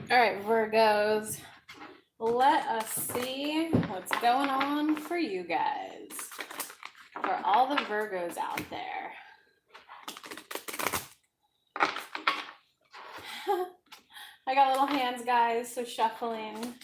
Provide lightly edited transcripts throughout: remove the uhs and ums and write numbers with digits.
All right, Virgos, let us see what's going on for you guys. For all the Virgos out there. I got little hands, guys, so shuffling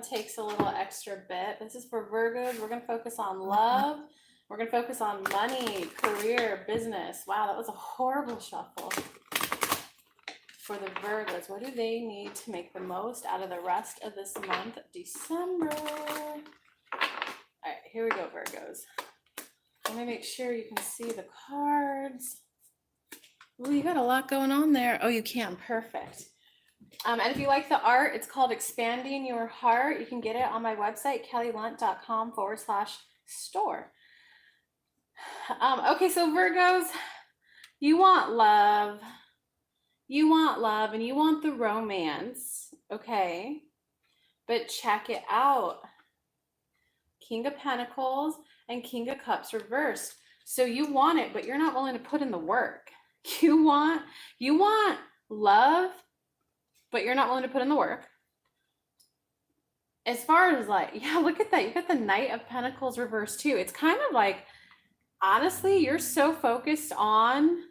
takes a little extra bit. This is for Virgos. We're going to focus on love. We're going to focus on money, career, business. Wow, that was a horrible shuffle. For the Virgos, what do they need to make the most out of the rest of this month, December? All right, here we go, Virgos. Let me make sure you can see the cards. Well, you got a lot going on there. Oh, you can. Perfect. And if you like the art, it's called Expanding Your Heart. You can get it on my website, kellylunt.com/store. Okay, so Virgos, you want love. You want love and you want the romance, okay? But check it out. King of Pentacles and King of Cups reversed. So you want it, but you're not willing to put in the work. You want love, but you're not willing to put in the work. As far as like, yeah, look at that. You got the Knight of Pentacles reversed too. It's kind of like, honestly, you're so focused on,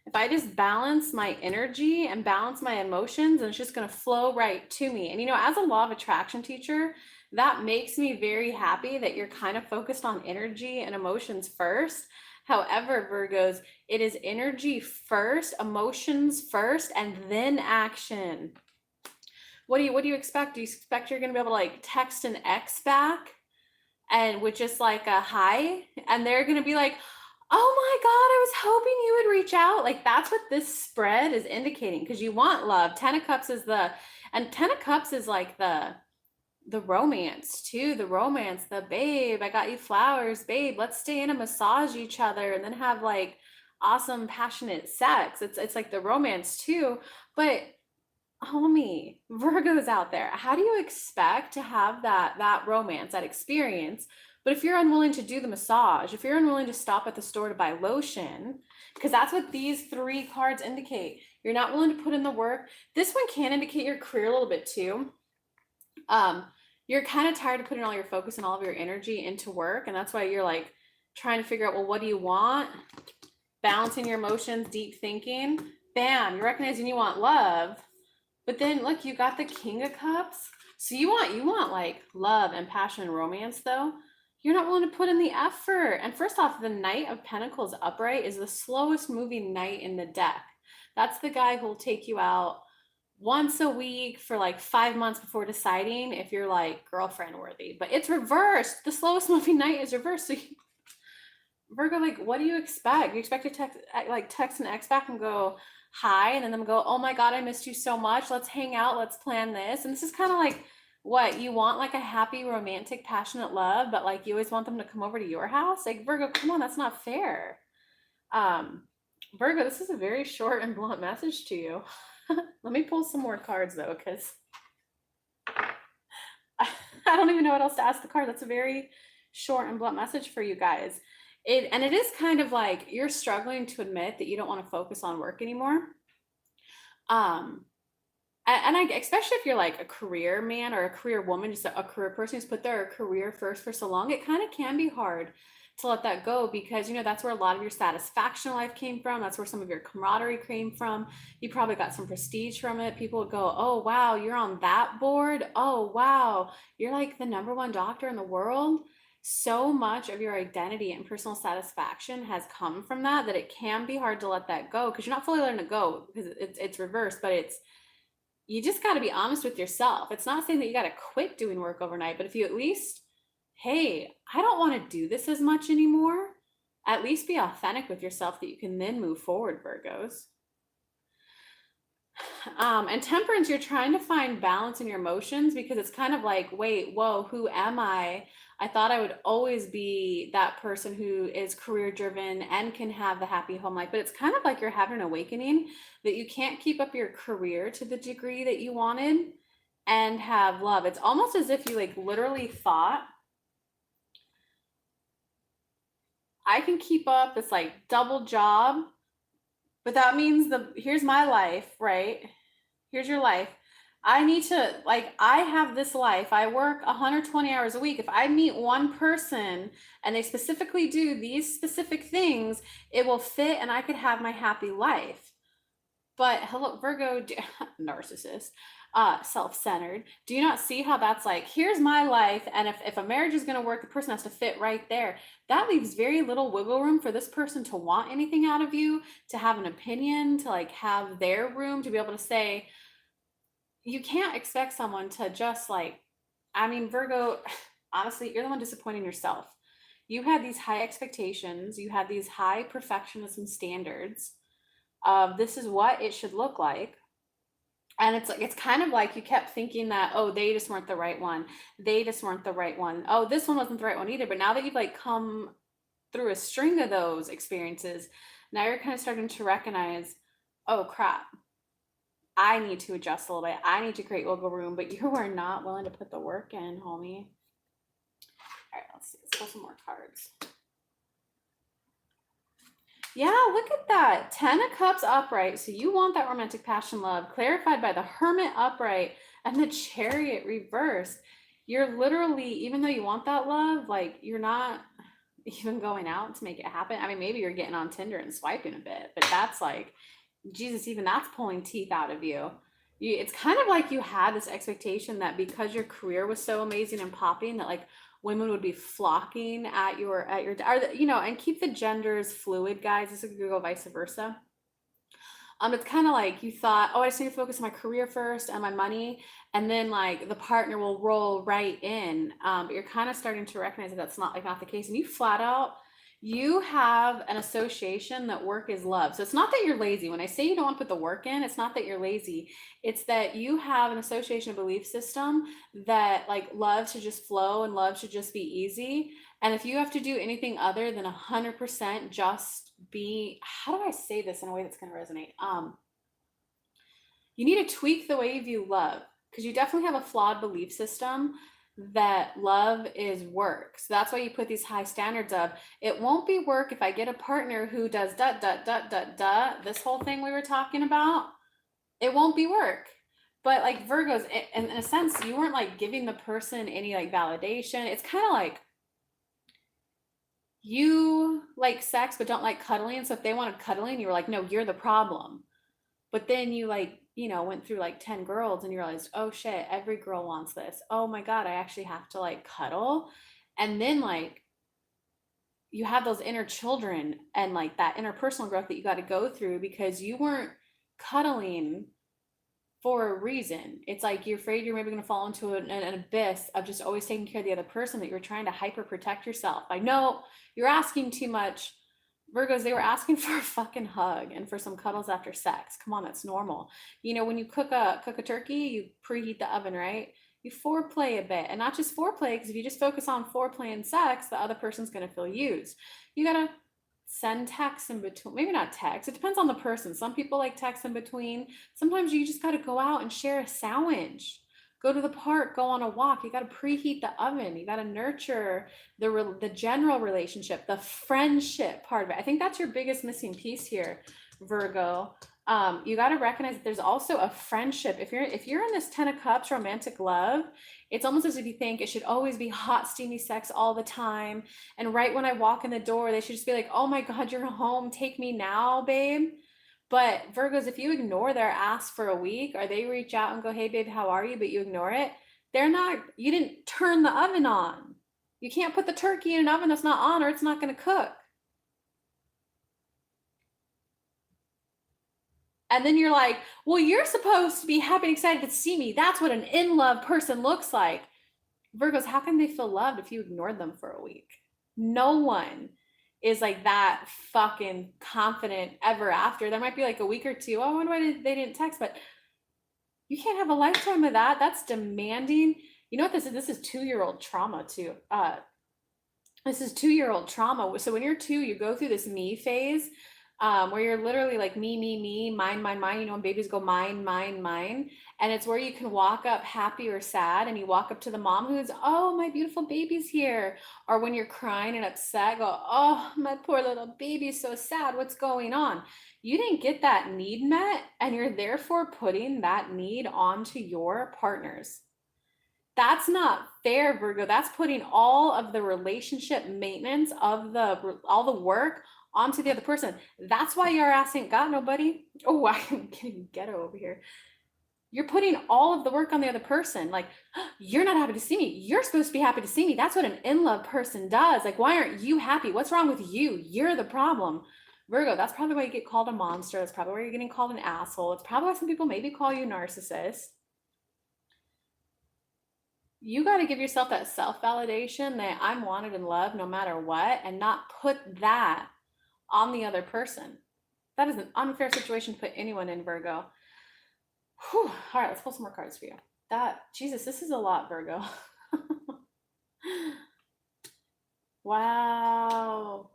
if I just balance my energy and balance my emotions, and it's just going to flow right to me. And, you know, as a law of attraction teacher, that makes me very happy that you're kind of focused on energy and emotions first. However, Virgos, it is energy first, emotions first, and then action. What do you expect? Do you expect you're going to be able to like text an ex back and with just like a hi, and they're going to be like, oh my God, I was hoping you would reach out. Like that's what this spread is indicating, because you want love. 10 of Cups is and 10 of Cups is like the romance too. The romance, the babe, I got you flowers, babe, let's stay in and massage each other and then have like awesome, passionate sex. It's like the romance too. But homie, Virgos out there, how do you expect to have that romance, that experience? But if you're unwilling to do the massage, if you're unwilling to stop at the store to buy lotion, because that's what these three cards indicate, you're not willing to put in the work. This one can indicate your career a little bit too. You're kind of tired of putting all your focus and all of your energy into work, and that's why you're like trying to figure out, well, what do you want? Balancing your emotions, deep thinking. Bam, you're recognizing you want love. But then look, you got the King of Cups. So you want like love and passion and romance though. You're not willing to put in the effort. And first off, the Knight of Pentacles upright is the slowest moving knight in the deck. That's the guy who will take you out once a week for like 5 months before deciding if you're like girlfriend worthy. But it's reversed. The slowest moving knight is reversed. So Virgo, like, what do you expect? You expect to text an ex back and go hi, and then them go, oh my God, I missed you so much. Let's hang out. Let's plan this. And this is kind of like what you want, like a happy, romantic, passionate love, but like you always want them to come over to your house. Like Virgo, come on, that's not fair. Virgo, this is a very short and blunt message to you. Let me pull some more cards though, because I don't even know what else to ask the card. That's a very short and blunt message for you guys. It is kind of like you're struggling to admit that you don't want to focus on work anymore. Especially if you're like a career man or a career woman, just a career person who's put their career first for so long, it kind of can be hard to let that go, because you know that's where a lot of your satisfaction in life came from. That's where some of your camaraderie came from. You probably got some prestige from it. People would go, oh wow, you're on that board. Oh wow, you're like the #1 doctor in the world. So much of your identity and personal satisfaction has come from that it can be hard to let that go, because you're not fully letting it go because it's reversed. But you just got to be honest with yourself. It's not saying that you got to quit doing work overnight, but if you at least, hey, I don't want to do this as much anymore, at least be authentic with yourself that you can then move forward, Virgos. And Temperance, you're trying to find balance in your emotions, because it's kind of like, wait, whoa, who am I? I thought I would always be that person who is career driven and can have the happy home life. But it's kind of like you're having an awakening that you can't keep up your career to the degree that you wanted and have love. It's almost as if you like literally thought, I can keep up this like double job But that means here's my life, right? Here's your life. I need to, like, I have this life. I work 120 hours a week. If I meet one person and they specifically do these specific things, it will fit and I could have my happy life. But hello, Virgo, narcissist, self-centered. Do you not see how that's like, here's my life, and if a marriage is going to work, the person has to fit right there. That leaves very little wiggle room for this person to want anything out of you, to have an opinion, to like have their room, to be able to say, you can't expect someone to just like, I mean, Virgo, honestly, you're the one disappointing yourself. You had these high expectations, you had these high perfectionism standards of this is what it should look like. And it's like, it's kind of like you kept thinking that, oh, they just weren't the right one. They just weren't the right one. Oh, this one wasn't the right one either. But now that you've like come through a string of those experiences, now you're kind of starting to recognize, oh crap, I need to adjust a little bit. I need to create wiggle room, but you are not willing to put the work in, homie. All right, let's see. Let's pull some more cards. Yeah, look at that. 10 of Cups upright. So you want that romantic passion love clarified by the Hermit upright and the Chariot reversed. You're literally, even though you want that love, like you're not even going out to make it happen. I mean, maybe you're getting on Tinder and swiping a bit, but that's like, Jesus, even that's pulling teeth out of you. It's kind of like you had this expectation that because your career was so amazing and popping that like women would be flocking at your and keep the genders fluid, guys. This could go vice versa. It's kind of like you thought, oh, I just need to focus on my career first and my money, and then like the partner will roll right in. But you're kind of starting to recognize that that's not the case, and you flat out you have an association that work is love. So it's not that you're lazy. When I say you don't want to put the work in, it's not that you're lazy. It's that you have an association, a belief system that like love should just flow and love should just be easy. And if you have to do anything other than 100% just be, how do I say this in a way that's going to resonate? You need to tweak the way you view love, because you definitely have a flawed belief system that love is work. So that's why you put these high standards of, it won't be work if I get a partner who does this whole thing we were talking about, it won't be work. But like Virgos, in a sense, you weren't like giving the person any like validation. It's kind of like you like sex but don't like cuddling. So if they wanted cuddling, you were like, no, you're the problem. But then you like, went through like 10 girls and you realized, oh shit, every girl wants this. Oh my God, I actually have to like cuddle. And then like you have those inner children and like that interpersonal growth that you got to go through because you weren't cuddling for a reason. It's like you're afraid you're maybe going to fall into an abyss of just always taking care of the other person, that you're trying to hyper protect yourself. I know you're asking too much. Virgos, they were asking for a fucking hug and for some cuddles after sex. Come on, that's normal. When you cook a turkey, you preheat the oven, right? You foreplay a bit, and not just foreplay, because if you just focus on foreplay and sex, the other person's going to feel used. You gotta send texts in between. Maybe not text. It depends on the person. Some people like texts in between. Sometimes you just gotta go out and share a sandwich. Go to the park, go on a walk. You got to preheat the oven. You got to nurture the general relationship, the friendship part of it. I think that's your biggest missing piece here, Virgo. You got to recognize that there's also a friendship. If you're in this 10 of Cups romantic love, it's almost as if you think it should always be hot, steamy sex all the time. And right when I walk in the door, they should just be like, oh my God, you're home. Take me now, babe. But Virgos, if you ignore their ask for a week, or they reach out and go, hey babe, how are you? But you ignore it, you didn't turn the oven on. You can't put the turkey in an oven that's not on, or it's not going to cook. And then you're like, well, you're supposed to be happy and excited to see me. That's what an in-love person looks like. Virgos, how can they feel loved if you ignored them for a week? No one is like that fucking confident ever after. There might be like a week or two. Oh, I wonder why they didn't text, but you can't have a lifetime of that. That's demanding. You know what this is? This is 2-year-old trauma too. This is 2-year-old trauma. So when you're 2, you go through this me phase, where you're literally like me, mine, when babies go mine. And it's where you can walk up happy or sad, and you walk up to the mom who's, oh, my beautiful baby's here. Or when you're crying and upset, go, oh, my poor little baby's so sad. What's going on? You didn't get that need met, and you're therefore putting that need onto your partners. That's not fair, Virgo. That's putting all of the relationship maintenance of all the work onto the other person. That's why your ass ain't got nobody. Oh, I'm getting ghetto over here. You're putting all of the work on the other person. Like, you're not happy to see me. You're supposed to be happy to see me. That's what an in-love person does. Like, why aren't you happy? What's wrong with you? You're the problem. Virgo, that's probably why you get called a monster. That's probably why you're getting called an asshole. It's probably why some people maybe call you narcissist. You got to give yourself that self-validation that I'm wanted and loved no matter what, and not put that on the other person. That is an unfair situation to put anyone in, Virgo. Whew. All right, let's pull some more cards for you. Jesus, this is a lot, Virgo. Wow.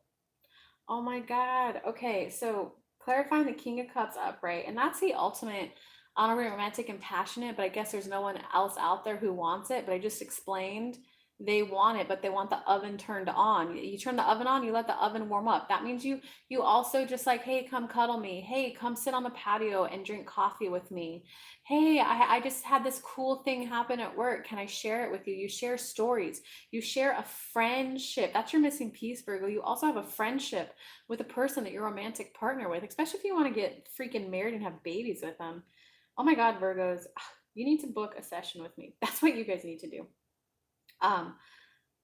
Oh my God. Okay, so clarifying the King of Cups upright, and that's the ultimate honorary, romantic, and passionate, but I guess there's no one else out there who wants it. But I just explained they want it, but they want the oven turned on. You turn the oven on, you let the oven warm up. That means you also just like, hey, come cuddle me. Hey, come sit on the patio and drink coffee with me. Hey, I just had this cool thing happen at work. Can I share it with you? You share stories. You share a friendship. That's your missing piece, Virgo. You also have a friendship with a person that you're a romantic partner with, especially if you want to get freaking married and have babies with them. Oh my God, Virgos, you need to book a session with me. That's what you guys need to do.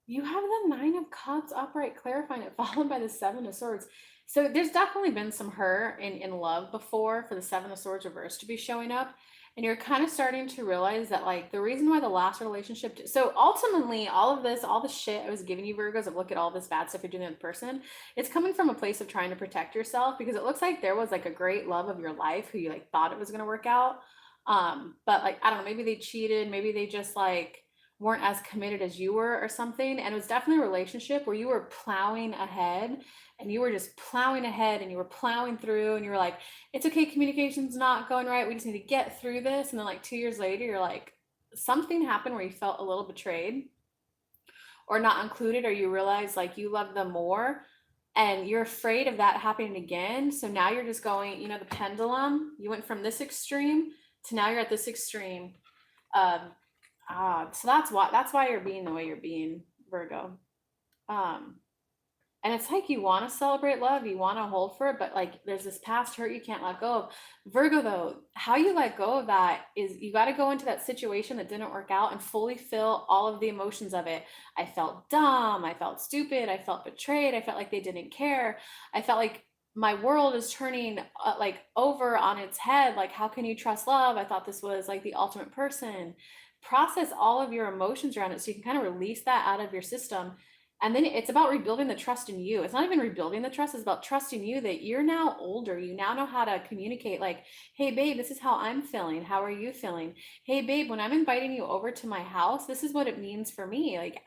You have the Nine of Cups upright, clarifying it, followed by the Seven of Swords. So there's definitely been some hurt in love before for the Seven of Swords reverse to be showing up. And you're kind of starting to realize that like the reason why the last relationship, so ultimately all of this, all the shit I was giving you, Virgos, of look at all this bad stuff you're doing to the person, it's coming from a place of trying to protect yourself, because it looks like there was like a great love of your life who you like thought it was going to work out. But like, I don't know, maybe they cheated, maybe they just like weren't as committed as you were or something. And it was definitely a relationship where you were plowing ahead, and you were just plowing ahead, and you were plowing through, and you were like, it's okay, communication's not going right, we just need to get through this. And then like 2 years later, you're like, something happened where you felt a little betrayed or not included, or you realize like you love them more, and you're afraid of that happening again. So now you're just going, the pendulum, you went from this extreme to now you're at this extreme. So that's why you're being the way you're being, Virgo. And it's like you want to celebrate love, you want to hold for it, but like there's this past hurt you can't let go of. Virgo, though, how you let go of that is you got to go into that situation that didn't work out and fully feel all of the emotions of it. I felt dumb, I felt stupid, I felt betrayed, I felt like they didn't care, I felt like my world is turning like over on its head. Like, how can you trust love? I thought this was like the ultimate person. Process all of your emotions around it so you can kind of release that out of your system. And then it's about rebuilding the trust in you. It's not even rebuilding the trust. It's about trusting you that you're now older. You now know how to communicate like, hey, babe, this is how I'm feeling. How are you feeling? Hey, babe, when I'm inviting you over to my house, this is what it means for me. Like,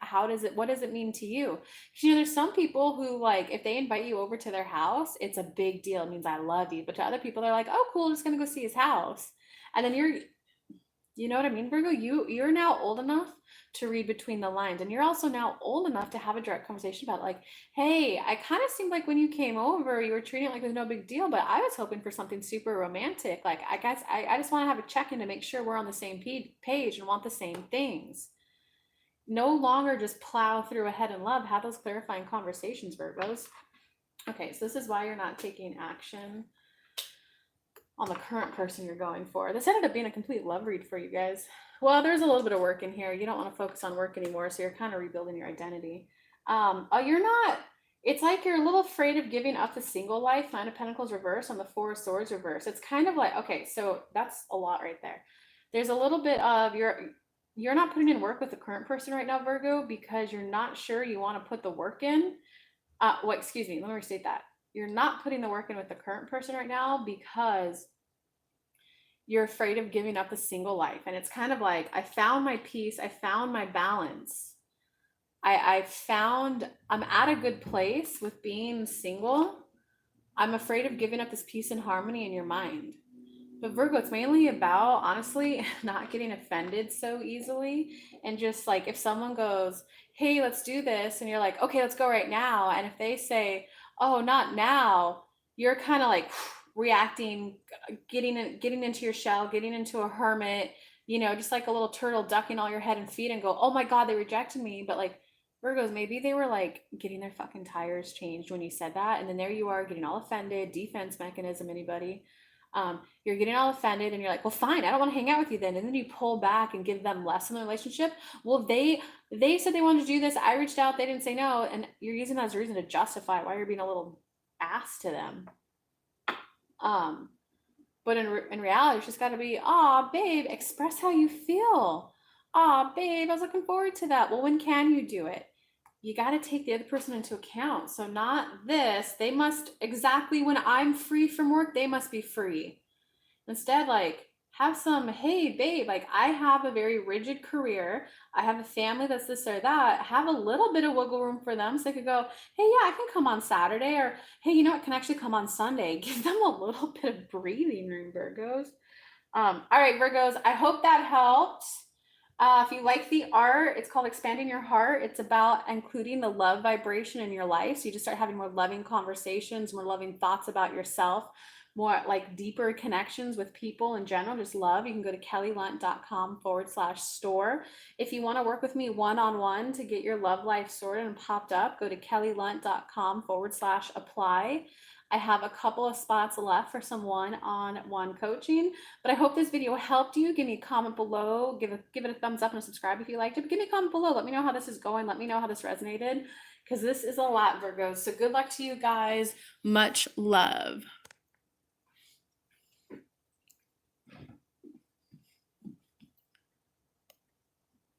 what does it mean to you? Because, there's some people who like, if they invite you over to their house, it's a big deal. It means I love you. But to other people, they're like, oh, cool, I'm just going to go see his house. And then you know what I mean, Virgo? You're now old enough to read between the lines, and you're also now old enough to have a direct conversation about like, hey, I kind of seemed like when you came over, you were treating it like it was no big deal, but I was hoping for something super romantic. Like, I guess I just want to have a check-in to make sure we're on the same page and want the same things. No longer just plow through ahead in love. Have those clarifying conversations, Virgos. Okay, so this is why you're not taking action on the current person you're going for. This ended up being a complete love read for you guys. Well, there's a little bit of work in here. You don't want to focus on work anymore, so you're kind of rebuilding your identity. You're not, it's like you're a little afraid of giving up the single life. Nine of Pentacles reverse on the Four of Swords reverse. It's kind of like, okay, so that's a lot right there. There's a little bit of you're not putting in work with the current person right now, Virgo, because you're not sure you want to put the work in. Excuse me, let me restate that. You're not putting the work in with the current person right now because you're afraid of giving up the single life. And it's kind of like, I found my peace. I found my balance. I'm at a good place with being single. I'm afraid of giving up this peace and harmony in your mind. But Virgo, it's mainly about, honestly, not getting offended so easily. And just like, if someone goes, hey, let's do this. And you're like, okay, let's go right now. And if they say, oh, not now, you're kind of like reacting, getting into your shell, getting into a hermit, just like a little turtle ducking all your head and feet and go, oh my God, they rejected me. But like Virgos, maybe they were like getting their fucking tires changed when you said that. And then there you are getting all offended, defense mechanism, anybody. You're getting all offended and you're like, well, fine, I don't want to hang out with you then. And then you pull back and give them less in the relationship. Well, they said they wanted to do this. I reached out, they didn't say no. And you're using that as a reason to justify why you're being a little ass to them. But in reality, it's just got to be, aw, babe, express how you feel. Aw, babe, I was looking forward to that. Well, when can you do it? You got to take the other person into account. So not this. They must, exactly when I'm free from work, they must be free. Instead, like, have some, hey, babe, like, I have a very rigid career. I have a family that's this or that. Have a little bit of wiggle room for them so they could go, hey, yeah, I can come on Saturday. Or, hey, you know what, can actually come on Sunday. Give them a little bit of breathing room, Virgos. All right, Virgos, I hope that helped. If you like the art, it's called Expanding Your Heart. It's about including the love vibration in your life. So you just start having more loving conversations, more loving thoughts about yourself, more like deeper connections with people in general, just love. You can go to kellylunt.com/store. If you want to work with me one-on-one to get your love life sorted and popped up, go to kellylunt.com/apply. I have a couple of spots left for some one-on-one coaching, but I hope this video helped you. Give me a comment below, give it a thumbs up and a subscribe if you liked it, but give me a comment below. Let me know how this is going. Let me know how this resonated, because this is a lot, Virgos. So good luck to you guys. Much love.